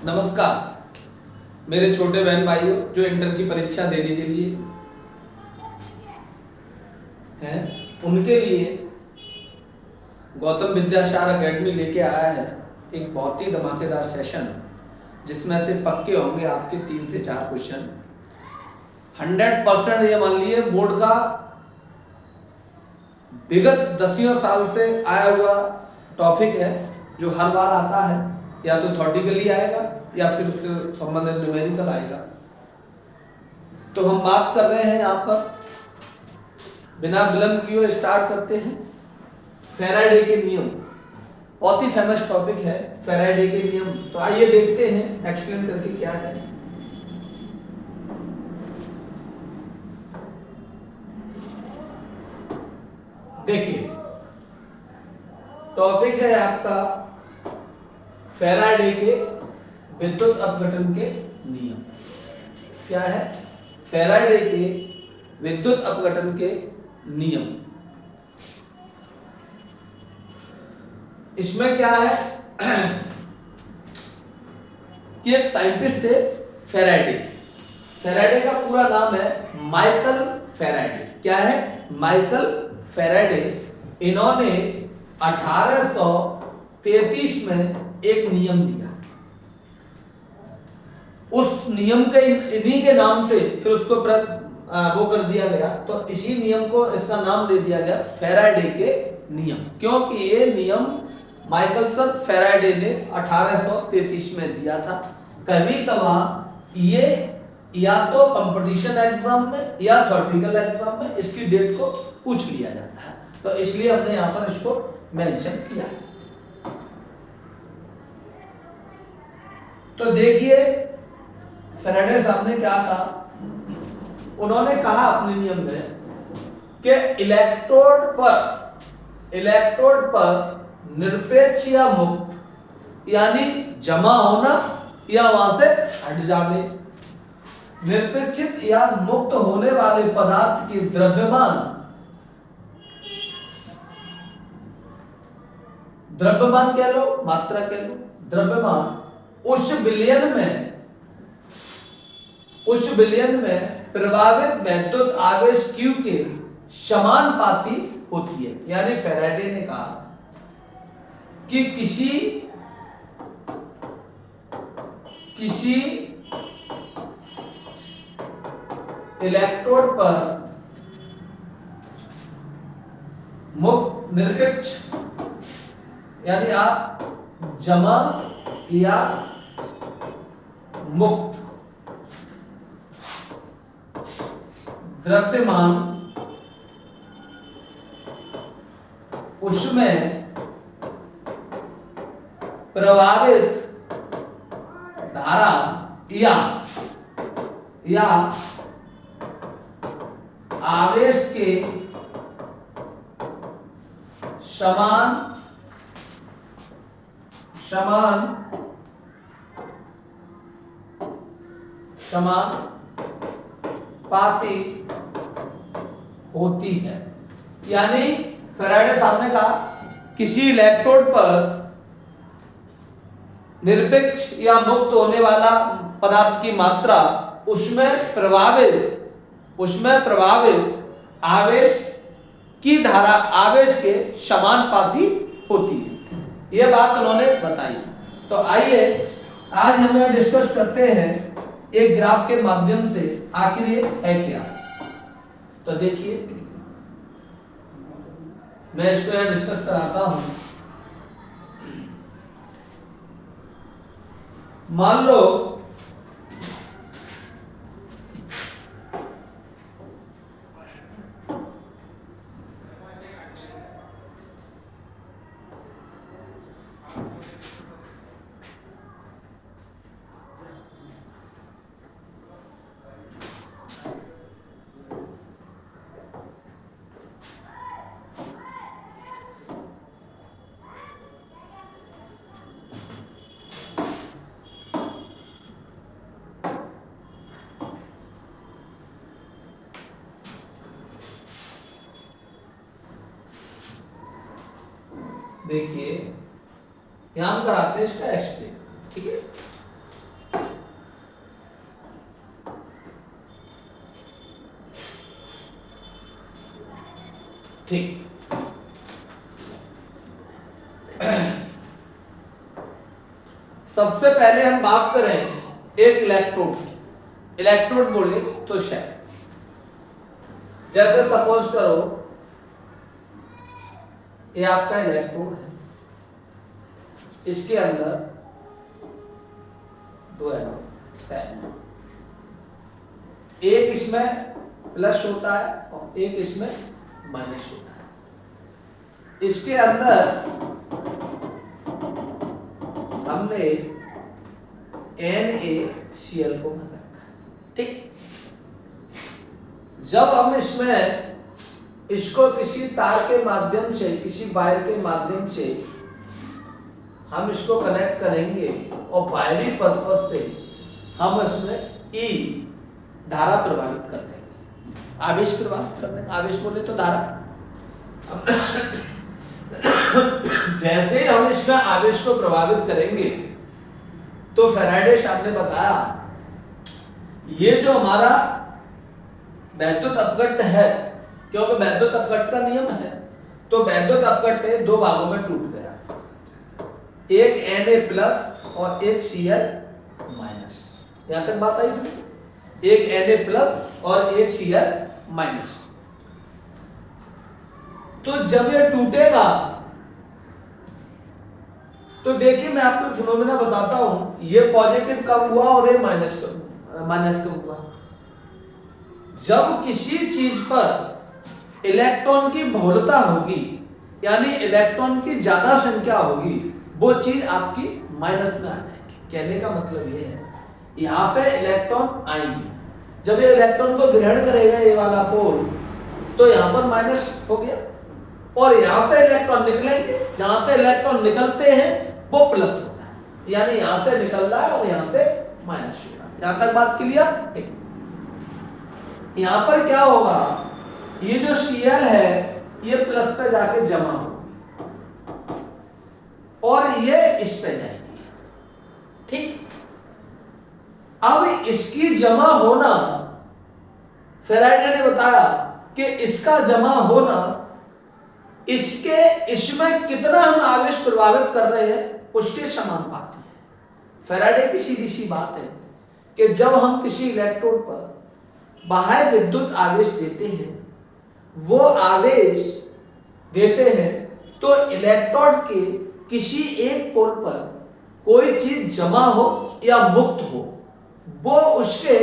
नमस्कार मेरे छोटे बहन भाइयों जो इंटर की परीक्षा देने के लिए हैं, उनके लिए गौतम विद्यासागर एकेडमी लेके आया है एक बहुत ही धमाकेदार सेशन, जिसमें से पक्के होंगे आपके 3 से 4 क्वेश्चन 100%। ये मान लिए बोर्ड का विगत 10 साल से आया हुआ टॉपिक है, जो हर बार आता है, या तो थ्योरेटिकली आएगा या फिर उससे संबंधित न्यूमेरिकल आएगा। तो हम बात कर रहे हैं यहाँ पर, बिना विलंब किए स्टार्ट करते हैं फैराडे के नियम। बहुत ही फेमस टॉपिक है फैराडे के नियम। तो आइए देखते हैं एक्सप्लेन करके क्या है। देखिए टॉपिक है आपका फैराडे के विद्युत अपघटन के नियम। क्या है? फैराडे के विद्युत अपघटन के नियम। इसमें क्या है कि एक साइंटिस्ट थे फैराडे। फैराडे का पूरा नाम है माइकल फैराडे। क्या है? Michael Faraday. इन्होंने 1833 में एक नियम दिया। उस नियम के इन्हीं के नाम से फिर उसको वो कर दिया गया। तो इसी नियम को इसका नाम दे दिया गया फैराडे के नियम, क्योंकि ये नियम माइकलसन फैराडे ने 1833 में दिया था। कभी कभार ये या तो कंपटीशन एग्जाम में या थ्योरेटिकल एग्जाम में इसकी डेट को पूछ लिया जाता है, तो इसलिए हमने यहां पर इसको मेंशन किया। तो देखिए फैराडे साहब ने क्या कहा। उन्होंने कहा अपने नियम में कि इलेक्ट्रोड पर निरपेक्ष या मुक्त, यानी जमा होना या वहां से हट जाने, निरपेक्षित या मुक्त होने वाले पदार्थ की द्रव्यमान कह लो, मात्रा कह लो, द्रव्यमान उस विलयन में प्रभावित विद्युत आवेश Q के समानुपाती होती है। यानी फैराडे ने कहा कि किसी इलेक्ट्रोड पर मुक्त निरपेक्ष, यानी आप जमा या मुक्त द्रव्यमान उसमें प्रभावित धारा या आवेश के समानुपाती होती है। यानी फैराडे साहब ने कहा किसी इलेक्ट्रोड पर निरपेक्ष या मुक्त होने वाला पदार्थ की मात्रा उसमें प्रभावित आवेश की धारा आवेश के समानुपाती होती है। यह बात उन्होंने बताई। तो आइए आज हम यह डिस्कस करते हैं एक ग्राफ के माध्यम से आखिर ये है क्या। तो देखिए मैं इसको यहां डिस्कस कराता हूं। मान लो देखिए यहां हम कराते हैं इसका एक्सप्लेन। ठीक है, ठीक। सबसे पहले हम बात करें एक इलेक्ट्रोड की। इलेक्ट्रोड बोले तो शेल, जैसे सपोज करो ये आपका इलेक्ट्रोड है, इसके अंदर दो एटम, एक इसमें प्लस होता है और एक इसमें माइनस होता है। इसके अंदर हमने NaCl को भर रखा, ठीक। जब हम इसमें इसको किसी तार के माध्यम से, किसी वायर के माध्यम से हम इसको कनेक्ट करेंगे और बाहरी पर्पज से हम इसमें E धारा प्रवाहित कर देंगे, आवेश प्रवाहित कर देंगे। आवेश बोले तो धारा। जैसे ही हम इसमें आवेश को प्रभावित करेंगे तो फैराडे साहब ने बताया ये जो हमारा वैद्युत अपघट्ट है, क्योंकि वैद्युत अपघट्ट का नियम है, तो वैद्युत अपघट्ट दो भागों में टूट गया, एक Na प्लस और एक Cl माइनस। यहां तक बात आई समझ? एक Na प्लस और एक Cl माइनस। तो जब ये टूटेगा तो देखिए मैं आपको फिनोमेना बताता हूं, ये पॉजिटिव कब हुआ और ये माइनस कब हुआ। जब किसी चीज पर इलेक्ट्रॉन की बहुलता होगी, यानी इलेक्ट्रॉन की ज्यादा संख्या होगी, वो चीज आपकी माइनस में आ जाएगी। कहने का मतलब ये है, यहां पे इलेक्ट्रॉन आएंगे, जब ये इलेक्ट्रॉन को ग्रहण करेगा ये वाला पोल, तो यहां पर माइनस हो गया, और यहां से इलेक्ट्रॉन निकलेंगे, जहां से इलेक्ट्रॉन निकलते हैं वो प्लस होता है, यानी यहां से निकल रहा है और यहां से माइनस हो रहा है। यहां तक बात क्लियर? यहां पर क्या होगा, ये जो Cl है ये प्लस पे जाके जमा होगी और ये इस पे जाएगी, ठीक। अब इसकी जमा होना, फैराडे ने बताया कि इसका जमा होना, इसके इसमें कितना हम आवेश प्रभावित कर रहे हैं उसके समानुपाती है। फैराडे की सीधी सी बात है कि जब हम किसी इलेक्ट्रोड पर बाह्य विद्युत आवेश देते हैं, वो आवेश देते हैं तो इलेक्ट्रोड के किसी एक पोल पर कोई चीज जमा हो या मुक्त हो, वो उसके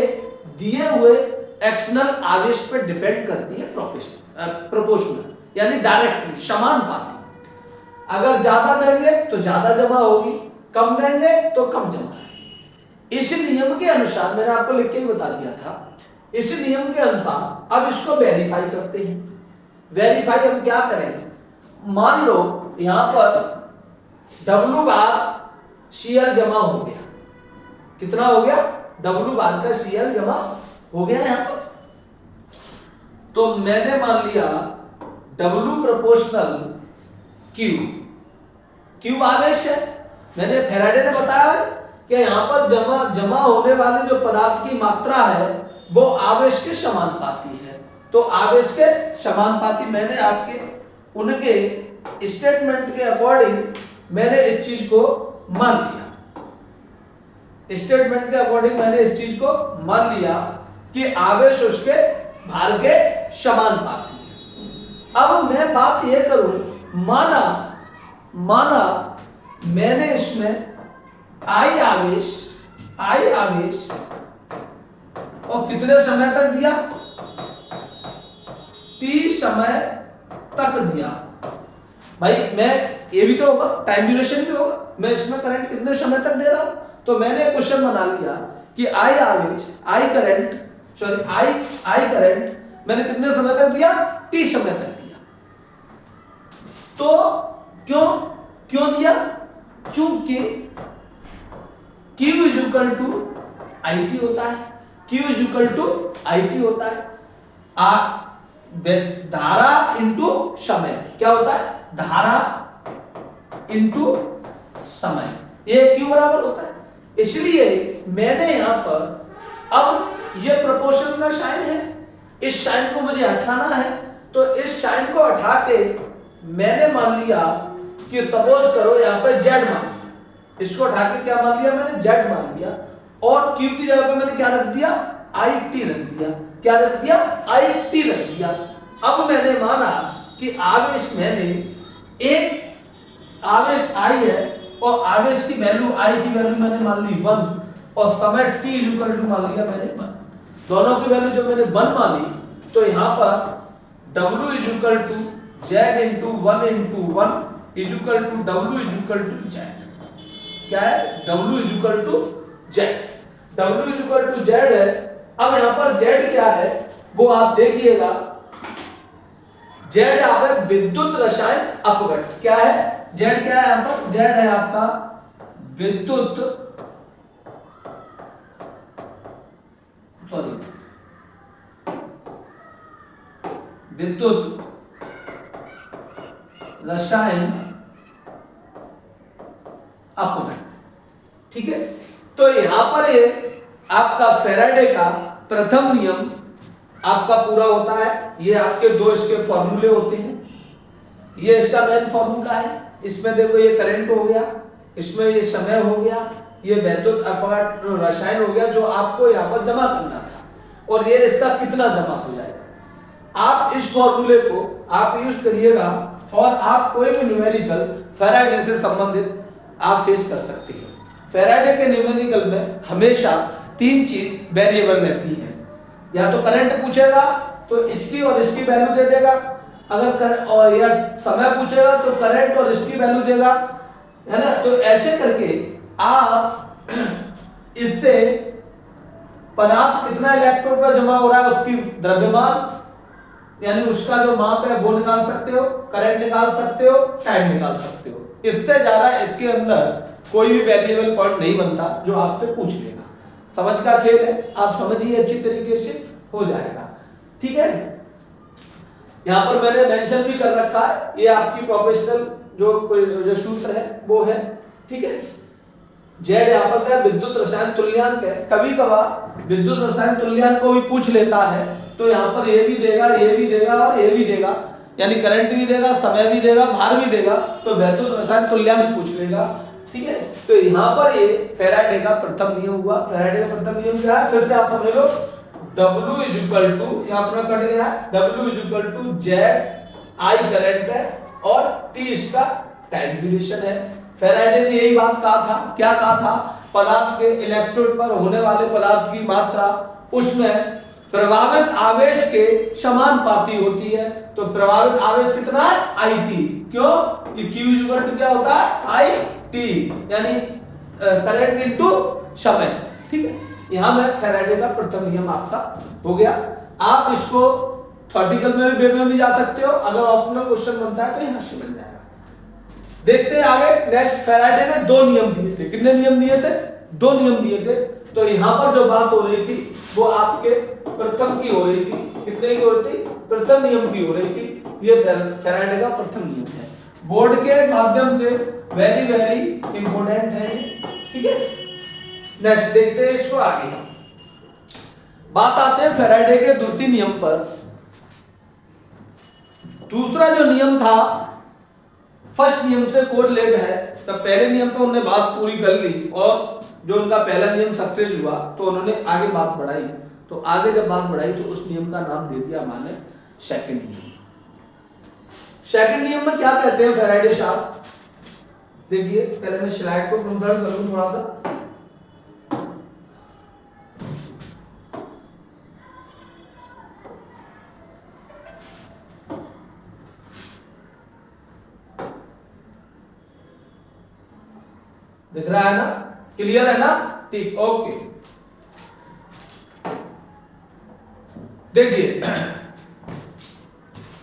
दिए हुए एक्सटर्नल आवेश पर डिपेंड करती है, प्रोपोर्शनल, यानी डायरेक्टली समानुपाती। अगर ज्यादा देंगे तो ज्यादा जमा होगी, कम देंगे तो कम जमा है। इस नियम के अनुसार, मैंने आपको लिख के ही बता दिया था, इस नियम के अनुसार अब इसको वेरीफाई करते हैं। वेरीफाई हम क्या करें, मान लो यहां पर W बार Cl जमा हो गया, कितना हो गया, W बार का Cl जमा हो गया यहां पर, तो मैंने मान लिया W प्रोपोर्शनल Q आवेश है। मैंने फैराडे ने बताया कि यहां पर जमा होने वाले जो पदार्थ की मात्रा है वो आवेश के समानुपाती है, तो आवेश के समानुपाती मैंने आपके उनके स्टेटमेंट के अकॉर्डिंग मैंने इस चीज को मान लिया। स्टेटमेंट के अकॉर्डिंग मैंने इस चीज को मान लिया कि आवेश उसके भार के समानुपाती है। अब मैं बात यह करूं, माना मैंने इसमें I आवेश और कितने समय तक दिया, T समय तक दिया। भाई मैं ये भी तो होगा, टाइम ड्यूरेशन भी होगा, मैं इसमें करंट कितने समय तक दे रहा हूं, तो मैंने क्वेश्चन बना लिया कि I करंट मैंने कितने समय तक दिया, T समय तक दिया। तो क्यों दिया, चूंकि Q इक्वल टू IT होता है, Q इक्वल टू IT होता है, धारा इंटू समय क्या होता है, धारा इंटू समय, ये Q बराबर होता है। इसलिए मैंने यहां पर, अब ये प्रोपोर्शन का साइन है, इस साइन को मुझे हटाना है, तो तो इस साइन को हटा के मैंने मान लिया कि सपोज करो यहाँ पे जेड मान लिया, इसको हटा के क्या मान लिया मैंने, जेड मान लिया, और क्यू की जगह पे मैंने क्या रख दिया, आई टी रख दिया। क्या रख दिया, आई टी रख दिया। अब मैंने माना कि आवेश मैंने एक आवेश आई है और आवेश की वैल्यू आई की वैल्यू मैंने मान ली 1 और समय t इक्वल टू मान लिया मैंने 1। दोनों की वैल्यू जब मैंने 1 मानी तो यहाँ पर w is equal to z into 1 into 1 is equal to w is equal to z। क्या है, w is equal to z। w is equal to z है। अब यहाँ पर z क्या है वो आप देखिएगा, z यहाँ पर विद्युत रसायन अपघट्ट। क्या है, z क्या है यहाँ पर, z है आपका विद्युत विद्युत रसायन अपघट्ट। ठीक है, तो यहां पर ये आपका फैराडे का प्रथम नियम आपका पूरा होता है। ये आपके दो इसके फॉर्मूले होते हैं, ये इसका मेन फॉर्मूला है। इसमें देखो ये करंट हो गया, इसमें ये समय हो गया, ये वैद्युत अपघट्ट रसायन हो गया जो आपको यहाँ पर जमा करना था, और ये इसका कितना जमा हो जाएगा। आप इस फॉर्मूले को आप यूज करिएगा और आप कोई भी न्यूमेरिकल फैराडे से संबंधित आप फेस कर सकते हैं। फैराडे के न्यूमेरिकल में हमेशा तीन चीज वेरिएबल रहती है, या तो करंट पूछेगा तो इसकी और इसकी वैल्यू दे देगा, अगर और या समय पूछेगा तो करंट और इसकी वैल्यू देगा, है ना। तो ऐसे करके आप इससे पदार्थ कितना इलेक्ट्रोड पर जमा हो रहा है, उसकी द्रव्यमान यानी उसका जो माप है वो निकाल सकते हो, करंट निकाल सकते हो, टाइम निकाल सकते हो। इससे ज्यादा इसके अंदर कोई भी वेरिएबल पॉइंट नहीं बनता जो आपसे पूछ लेगा। समझ का खेल है, आप समझिए अच्छी तरीके से हो जाएगा। ठीक है, यहां पर मैंने मेंशन भी कर रखा है, ये आपकी प्रोफेशनल जो सूत्र है वो है। ठीक है, जेड यहाँ पर क्या विद्युत रसायन तुल्यांक है। कभी कभार विद्युत रसायन तुल्यांक को भी पूछ लेता है, तो यहाँ पर ये भी देगा, ये भी देगा और ये भी देगा, यानी करंट भी देगा, समय भी देगा, भार भी देगा, तो वैद्युत रसायन तुल्यांक पूछ लेगा। ठीक है, तो यहाँ पर ये फैराडे का प्रथम नियम हुआ। फैराडे का प्रथम नियम क्या है, फिर से आप समझ लो, W इज इक्वल टू, यहाँ पर कट गया, W is equal to Z I current है और T इसका टाइम ड्यूरेशन है। फैराडे ने यही बात कहा था, क्या कहा था, पदार्थ के इलेक्ट्रोड पर होने वाले पदार्थ की मात्रा उसमें प्रभावित आवेश के समानुपाती होती है। तो प्रभावित आवेश कितना है, IT। क्यों कि Q इक्वल टू क्या होता है, IT, यानी करंट इनटू समय। ठीक है, यहां में फैराडे का प्रथम नियम आपका हो गया। आप इसको थ्योरेटिकल में भी वे में भी जा सकते हो, अगर ऑप्शनल क्वेश्चन बनता है तो यहां से मिल जाएगा। देखते हैं आगे। नेक्स्ट, फैराडे ने दो नियम दिए थे। कितने नियम दिए थे, दो नियम दिए थे। तो यहां पर जो बात हो रही थी वो आपके प्रथम की हो रही थी। कितने की हो रही थी, प्रथम नियम की हो रही थी। ये फैराडे का प्रथम नियम है, बोर्ड के माध्यम से वेरी वेरी इंपोर्टेंट है ये। ठीक है, नेक्स्ट देखते हैं इसको आगे। बात आते हैं फैराडे के द्वितीय नियम पर। दूसरा जो नियम था फर्स्ट नियम से कोरिलेट है। तो पहले नियम पे उन्होंने बात पूरी कर ली और जो उनका पहला नियम सक्सेस हुआ तो उन्होंने आगे बात बढ़ाई। तो आगे जब बात बढ़ाई तो उस नियम का नाम दे दिया माने सेकंड नियम। सेकंड नियम में क्या कहते हैं फैराडे साहब, देखिए पहले मैं स्लाइड को कंपेयर करूं थोड़ा सा। दिख रहा है ना, क्लियर है ना, ठीक, ओके। देखिए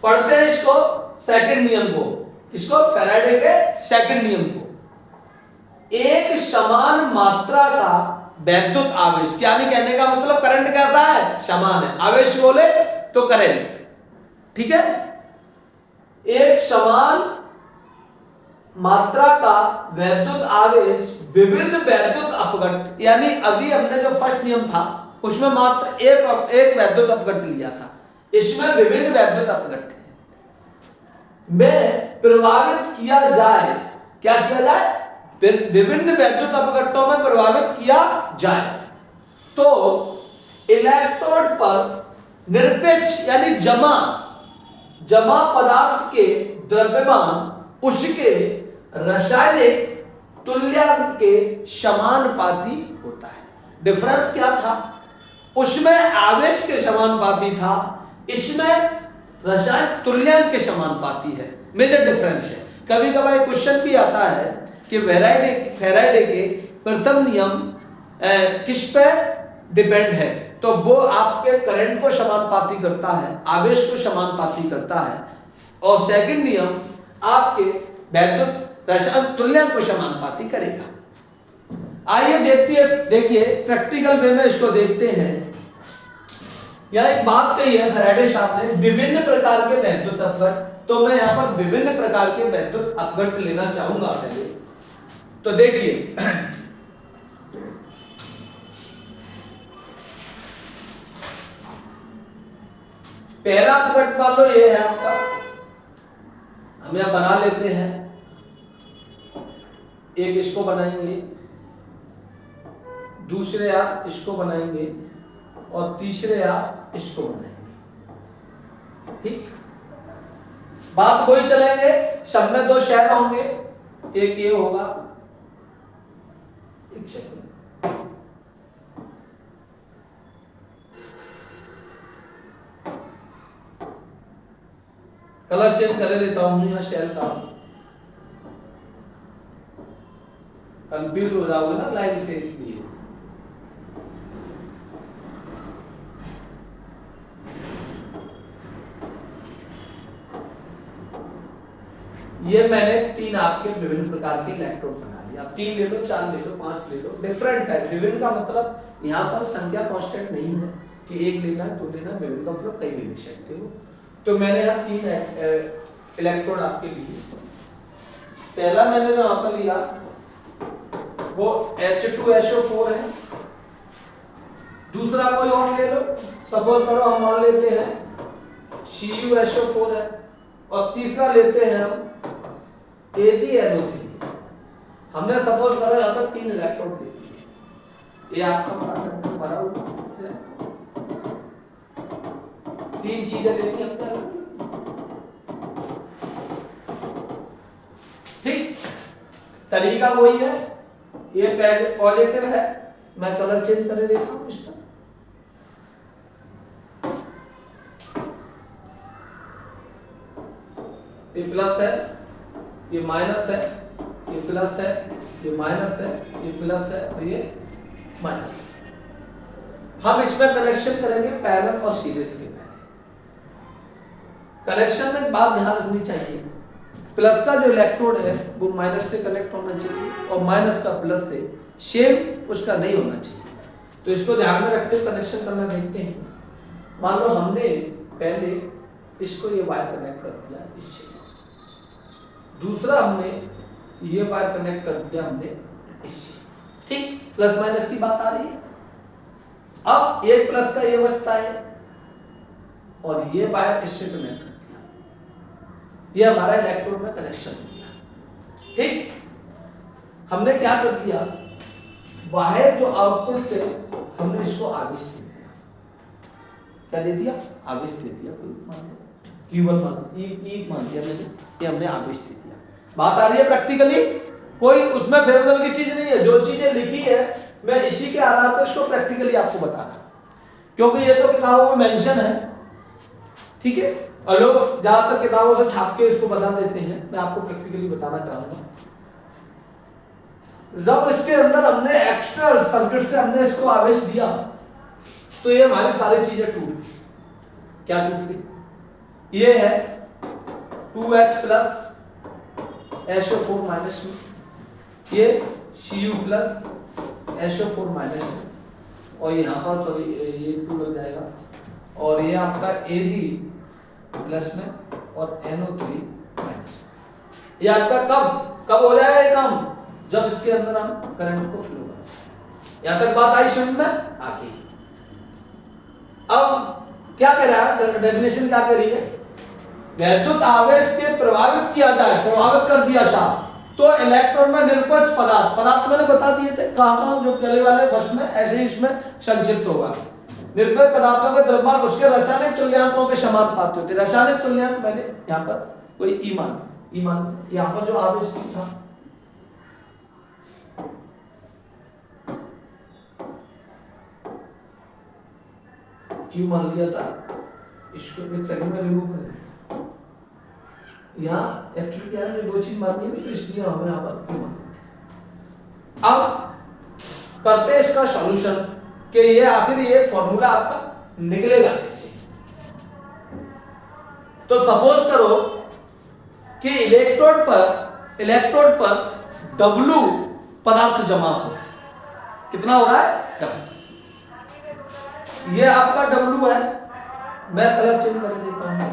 पढ़ते हैं इसको, सेकंड नियम को। किसको, फैराडे के सेकंड नियम को। एक समान मात्रा का वैद्युत आवेश, यानी कहने का मतलब करंट कैसा है, समान है। आवेश बोले तो करंट। ठीक है, एक समान मात्रा का वैद्युत आवेश विभिन्न वैद्युत अपघट्ट, यानी अभी हमने जो फर्स्ट नियम था उसमें मात्र एक वैद्युत अपघट्ट लिया था, इसमें विभिन्न वैद्युत अपघट्ट है। में प्रभावित किया जाए। क्या किया जाए? विभिन्न वैद्युत अपघट्टों में प्रभावित किया जाए तो इलेक्ट्रोड पर निरपेक्ष यानी जमा पदार्थ के द्रव्यमान उसके रासायनिक तुल्यांक के समानुपाती होता है। डिफरेंस क्या था? उसमें आवेश के समानुपाती था, इसमें रसायन तुल्यांक के समानुपाती है। मेजर डिफरेंस है। कभी कभार क्वेश्चन भी आता है कि फैराडे के प्रथम नियम किस पे डिपेंड है, तो वो आपके करंट को समानुपाती करता है, आवेश को समानुपाती करता है, और सेकंड नियम आपके वैद्युत रसायन तुल्यांक को समानुपाती करेगा। आइए देखिए प्रैक्टिकल वे में इसको देखते हैं। यह एक बात कही है फैराडे साहब ने, विभिन्न प्रकार के वैद्युत अपघट्ट, तो मैं यहां पर विभिन्न प्रकार के वैद्युत अपघट्ट लेना चाहूंगा पहले। तो देखिए पहला अपघट्ट मान लो ये है आपका, हम यहां बना लेते हैं, एक इसको बनाएंगे, दूसरे आप इसको बनाएंगे और तीसरे आप इसको बनाएंगे। ठीक, बात वही चलेंगे, सब में दो शेल होंगे, एक ये होगा, एक सेकंड, कलर चेंज कर देता हूं यहां शेल का, कंफ्यूज हो जाओगे ना लाइन से, इसलिए ये मैंने तीन आपके विभिन्न प्रकार के इलेक्ट्रोड बना लिया। आप 3 ले लो, 4 ले लो, 5 ले लो, डिफरेंट है। विभिन्न का मतलब यहाँ पर संख्या कांस्टेंट नहीं है कि एक लेना है, 2 लेना है, विभिन्न का मतलब कई ले सकते हो। तो मैंने यहाँ 3 इलेक्ट्रोड आपके लिए, पहला मैंने यहाँ पर लिया वो H2SO4 है, दूसरा कोई और ले लो, सपोज करो हम मान लेते हैं CuSO4 है, और तीसरा लेते हैं हम AgNO3। हमने सपोज करो यहाँ पर 3 इलेक्ट्रोड ले लिए, ये आपका भरा हुआ 3 चीजें लेनी हमने, ठीक, तरीका वही है। ये पॉजिटिव है, मैं कलर चेंज कर देता हूं इसका, ये प्लस है, ये माइनस है, ये प्लस है, ये माइनस है, ये प्लस है, और ये माइनस है। हम इसमें कनेक्शन करेंगे पैरेलल और सीरीज के पहले। कनेक्शन में बात ध्यान रखनी चाहिए, प्लस का जो इलेक्ट्रोड है वो माइनस से कनेक्ट होना चाहिए और माइनस का प्लस से सेम उसका नहीं होना चाहिए। तो इसको ध्यान में रखते हुए कनेक्शन करना देखते हैं। मान लो हमने पहले इसको ये वायर कनेक्ट कर दिया इससे, दूसरा हमने ये वायर कनेक्ट कर दिया हमने इससे, ठीक, प्लस माइनस की बात आ रही है। अब एक प्लस का ये अवस्था है और ये वायर इससे कनेक्ट कर दिया, ये हमारा इलेक्ट्रोड में कनेक्शन हो गया। ठीक, हमने क्या कर दिया, बाहर जो आउटपुट से हमने इसको आवेश दे दिया, क्या दे दिया, आवेश दे दिया, कोई मान लो Q1 मान दिया मैंने, ये हमने आवेश दे दिया। बात आ रही है प्रैक्टिकली, कोई उसमें फेरबदल की चीज नहीं है, जो चीजें लिखी है मैं इसी के आधार पर इसको प्रैक्टिकली आपको बता रहा हूं, क्योंकि ये तो किताबों में मेंशन है, ठीक है, और लोग ज्यादातर किताबों से छाप के इसको बता देते हैं, मैं आपको प्रैक्टिकली बताना चाहूंगा। जब इसके अंदर हमने एक्सटर्नल सर्किट से हमने इसको आवेश दिया तो ये हमारी सारी चीजें टूट गई। क्या टूट गई, ये है 2H प्लस SO4 माइनस में, ये Cu प्लस SO4 माइनस में, और यहाँ पर सॉरी ये 2 लग जाएगा, और ये आपका Ag प्लस में और NO3 माइनस। ये आपका कब हो जाएगा ये काम, जब इसके अंदर हम करंट को फ्लो करें। यहां तक बात आई समझ में आ गई। अब क्या कह रहा है, डेफिनेशन क्या कह रही है, वैद्युत आवेश के प्रभावित किया जाए, प्रभावित कर दिया साहब, तो इलेक्ट्रॉन में निरपेक्ष पदार्थ, पदार्थ मैंने बता दिए थे कहाँ जो पहले वाले फर्स्ट में, ऐसे ही इसमें संक्षिप्त होगा। निरपेक्ष पदार्थों के द्रव्यमान उसके रासायनिक तुल्यांकों के समानुपाती होते हैं। रासायनिक तुल्यांक मैंने यहाँ पर कोई ई मान यहाँ पर जो आवेश था क्यों मान लिया था, इसको एक सेकंड में रिमूव कर दें। यहाँ एक्चुअली क्या है, दो चीज माननी है तो इसलिए हमें यहाँ पर क्यों मान। अब करते हैं इसका सॉल्यूशन कि ये आखिर ये फॉर्मूला आपका निकलेगा कैसे। तो सपोज करो कि इलेक्ट्रोड पर W पदार्थ जमा हो, कितना हो रहा है W, ये आपका W है, मैं कलर चेंज कर देता हूं,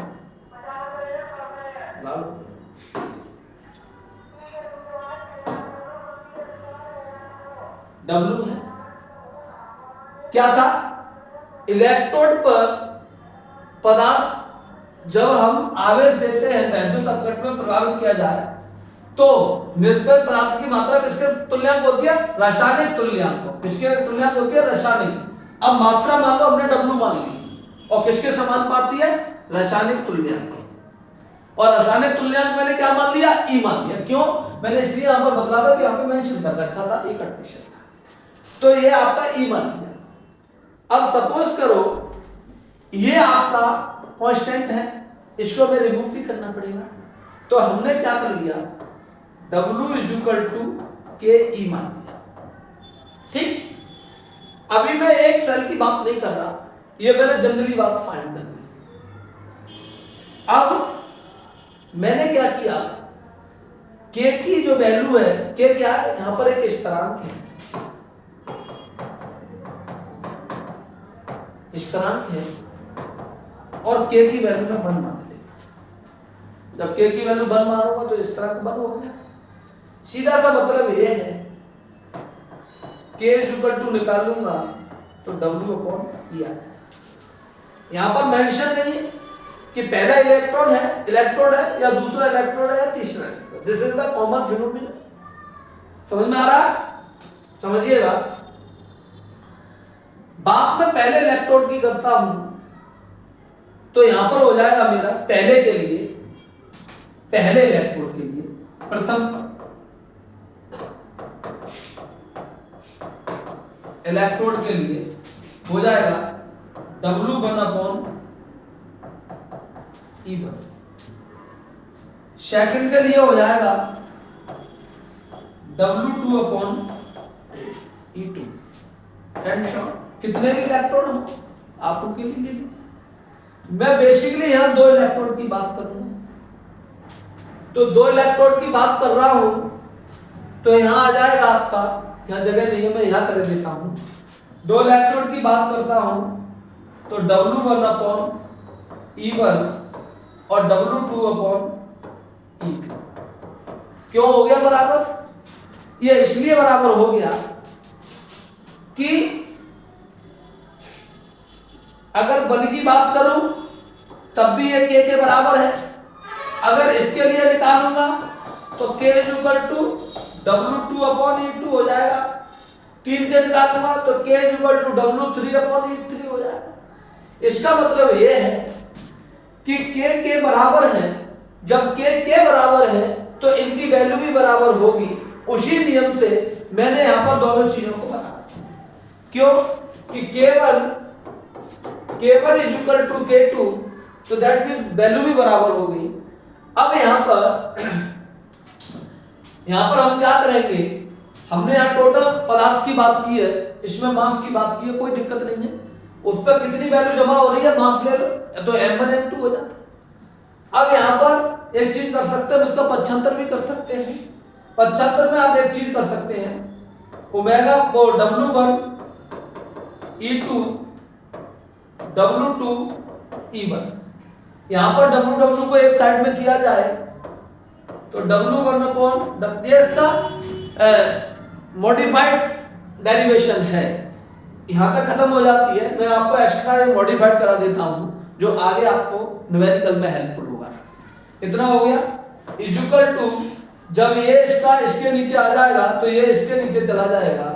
W है, क्या था, इलेक्ट्रोड पर पदार्थ जब हम आवेश देते हैं वैद्युत अपघटन में प्रभावित किया जाए तो निरपेक्ष पदार्थ की मात्रा किसके तुल्यांक होती है, रासायनिक तुल्यांक, किसके तुल्यांक होती है, रासायनिक। अब मात्रा मान लो हमने W मान ली और किसके समानुपाती है, रासायनिक तुल्यांक। और रासायनिक तुल्यांक मैंने क्या मान लिया, E मान लिया। क्यों, मैंने इसलिए यहां पर बतला था कि यहां पे मेंशन कर रखा था एक कंडीशन था, तो ये आपका E मान लिया। अब सपोज करो ये आपका कांस्टेंट है, इसको हमें रिमूव भी करना पड़ेगा, तो हमने क्या कर लिया, W = KE मान लिया। ठीक, अभी मैं एक सेल की बात नहीं कर रहा, ये मैंने जनरली बात फाइंड कर ली। अब मैंने क्या किया, K की जो वैल्यू है, K क्या है, यहां पर एक स्थिरांक है, स्थिरांक है, और K की वैल्यू में 1 मान ले। जब K की वैल्यू 1 मारूंगा तो स्थिरांक 1 हो गया। सीधा सा मतलब ये है, K = निकालूंगा तो W/E आ। यहां पर मेंशन नहीं है कि पहला इलेक्ट्रोड है या दूसरा इलेक्ट्रोड है या तीसरा। This is the common phenomena. समझ में आ रहा है, समझिएगा। बात में पहले इलेक्ट्रोड की करता हूं तो यहां पर हो जाएगा मेरा पहले के लिए, पहले इलेक्ट्रोड के लिए प्रथम इलेक्ट्रोड के लिए हो जाएगा W1/E1। सेकंड के लिए हो जाएगा W2/E2। एंड शॉ कितने भी इलेक्ट्रोड हो आप उनके लिए ले लीजिए। मैं बेसिकली यहां 2 इलेक्ट्रोड की बात कर रहा हूं, तो 2 इलेक्ट्रोड की बात कर रहा हूं तो यहां आ जाएगा आपका, यहां जगह नहीं है मैं यहां कर देता हूं, 2 इलेक्ट्रोड की बात करता हूं तो W1/E1 और W2/E2। क्यों हो गया बराबर, ये इसलिए बराबर हो गया कि अगर बल की बात करूं तब भी ये K के बराबर है, अगर इसके लिए निकालूंगा तो K = W2/E2 हो जाएगा, 3 के निकालूंगा तो K = W3/E3 हो जाएगा। इसका मतलब ये है कि K के बराबर है, जब K के बराबर है तो इनकी वैल्यू भी बराबर होगी। उसी नियम से मैंने यहां पर दोनों चीजों को बनाया। क्यों कि K1 = K2, तो दैट मींस वैल्यू भी बराबर हो गई। अब यहां पर हम क्या करेंगे, हमने यहां टोटल पदार्थ की बात की है, इसमें मास की बात की है, कोई दिक्कत नहीं है, उस पर कितनी वैल्यू जमा हो रही है मास ले लो, तो M1 M2 हो जाता है। अब यहां पर एक चीज कर सकते हैं, उसका 75 भी कर सकते हैं। 75 में आप एक चीज कर सकते हैं, ओमेगा W1/E2 W2/E1, यहां पर W को एक साइड में किया जाए तो W1/, ये इसका मॉडिफाइड डेरिवेशन है, यहां तक खत्म हो जाती है। मैं आपको एक्स्ट्रा ये मॉडिफाइड करा देता हूं जो आगे आपको न्यूमेरिकल में हेल्पफुल होगा। इतना हो गया इज इक्वल टू, जब ये इसका इसके नीचे आ जाएगा तो ये इसके नीचे चला जाएगा,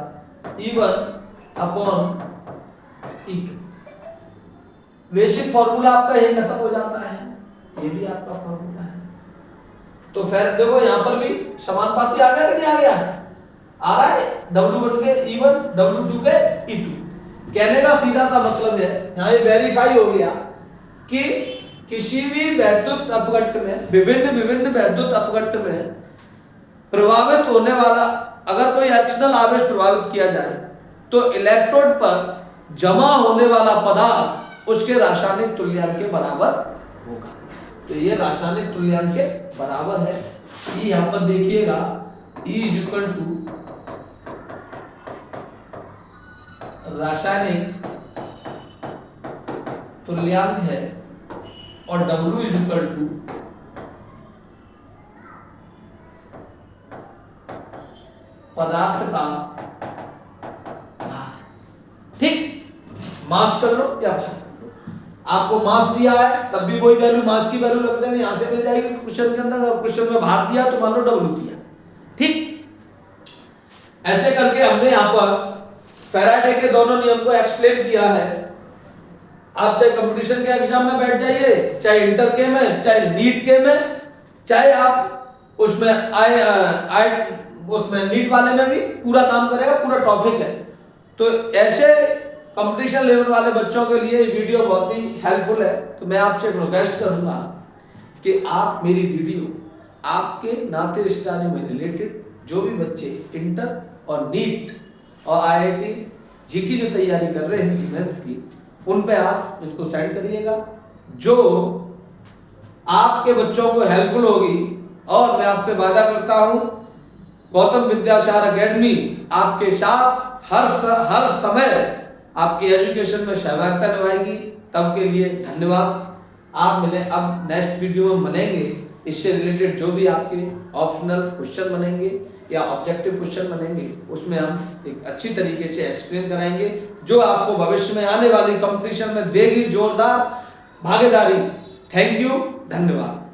E1 upon E2। Basic formula आपका यही खत्म हो जाता है, ये भी आपका फॉर्मूला है। तो फिर देखो यहां पर भी समानुपाती आ गया कि नहीं आ गया, आ रहा है, W1 के E1 W2 के E2। कहने का सीधा सा मतलब है, यहाँ ये वेरीफाई हो गया कि किसी भी वैद्युत अपघट्ट में, विभिन्न वैद्युत अपघट्ट में प्रभावित होने वाला, अगर कोई एक्सटर्नल आवेश प्रभावित किया जाए तो इलेक्ट्रोड पर जमा होने वाला पदार्थ उसके रासायनिक तुल्यांक के बराबर होगा। तो ये रासायनिक तुल्यांक के बराबर है। ई यहां पर देखिएगा, E इज इक्वल टू रासायनिक तुल्यांक है और W इज इक्वल टू पदार्थ का भार। ठीक, मास कर लो या भार कर लो, आपको मास दिया है तब भी वही वैल्यू, मास की वैल्यू रख देना, यहां से मिल जाएगी क्वेश्चन के अंदर। क्वेश्चन में भार दिया तो मान लो W दिया। ठीक, ऐसे करके हमने यहां पर फैराडे के दोनों नियम को एक्सप्लेन किया है। आप चाहे कंपटीशन के एग्जाम में बैठ जाइए, चाहे इंटर के में, चाहे नीट के में, चाहे आप उसमें उसमें नीट वाले में भी पूरा काम करेगा, पूरा टॉपिक है। तो ऐसे कंपटीशन लेवल वाले बच्चों के लिए वीडियो बहुत ही हेल्पफुल है। तो मैं आपसे रिक्वेस्ट करूंगा कि आप मेरी वीडियो आपके नाते रिश्तेदारी में रिलेटेड जो भी बच्चे इंटर और नीट और IIT जी की जो तैयारी कर रहे हैं मैथ्स की, उन पे आप इसको सेंड करिएगा, जो आपके बच्चों को हेल्पफुल होगी। और मैं आपसे वादा करता हूं, गौतम विद्यासागर एकेडमी आपके साथ हर समय आपकी एजुकेशन में सहभागिता निभाएगी। तब के लिए धन्यवाद। आप मिले, अब नेक्स्ट वीडियो में मिलेंगे, इससे रिलेटेड जो भी आपके ऑप्शनल क्वेश्चन बनेंगे या ऑब्जेक्टिव क्वेश्चन बनेंगे, उसमें हम एक अच्छी तरीके से एक्सप्लेन कराएंगे, जो आपको भविष्य में आने वाली कंपटीशन में देगी जोरदार भागीदारी। थैंक यू, धन्यवाद।